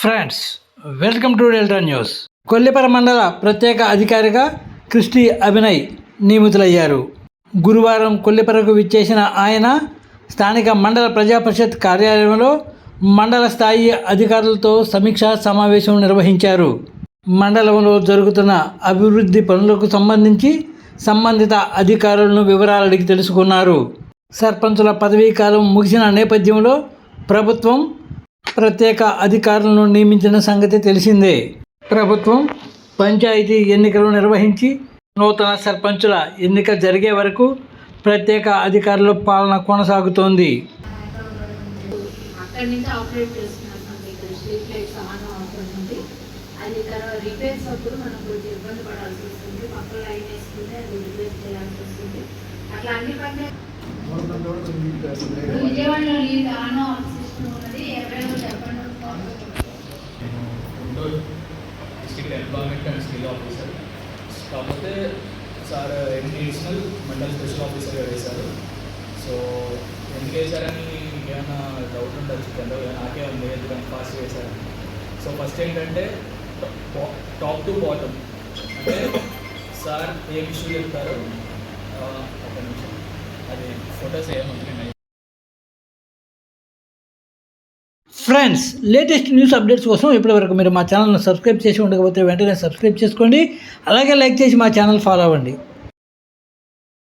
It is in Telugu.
Friends, welcome to delta news. Kollipara మండల ప్రత్యేక అధికారిగా క్రిస్టి అభినయ్ నియమితులయ్యారు. గురువారం కొల్లిపరకు విచ్చేసిన ఆయన స్థానిక మండల ప్రజాపరిషత్ కార్యాలయంలో మండల స్థాయి అధికారులతో సమీక్షా సమావేశం నిర్వహించారు. మండలంలో జరుగుతున్న అభివృద్ధి పనులకు సంబంధించి సంబంధిత అధికారులను వివరాలు అడిగి తెలుసుకున్నారు. సర్పంచుల పదవీకాలం ముగిసిన నేపథ్యంలో ప్రభుత్వం ప్రత్యేక అధికారులను నియమించిన సంగతి తెలిసిందే. ప్రభుత్వం పంచాయతీ ఎన్నికలు నిర్వహించి నూతన సర్పంచుల ఎన్నిక జరిగే వరకు ప్రత్యేక అధికారుల పాలన కొనసాగుతోంది. District employment and skill officer కాకపోతే సార్ అడిషనల్ మండల్ స్పెషల్ ఆఫీసర్గా వేశారు. సో ఎందుకు వేశారని ఏమైనా డౌట్ ఉండొచ్చు కదా, నాకే ఉంది ఎందుకంటే ఫాస్ట్ వేశారని. సో ఫస్ట్ ఏంటంటే టాప్ టు బాటమ్ అంటే సార్ ఏం ఇష్యూ చెప్తారో ఒక నిమిషం అది ఫొటోస్ ఏముంటున్నాయి. ఫ్రెండ్స్, లేటెస్ట్ న్యూస్ అప్డేట్స్ కోసం ఇప్పటివరకు మీరు మా ఛానల్ను సబ్స్క్రైబ్ చేసి ఉండకపోతే వెంటనే సబ్స్క్రైబ్ చేసుకోండి. అలాగే లైక్ చేసి మా ఛానల్ ఫాలో అవ్వండి.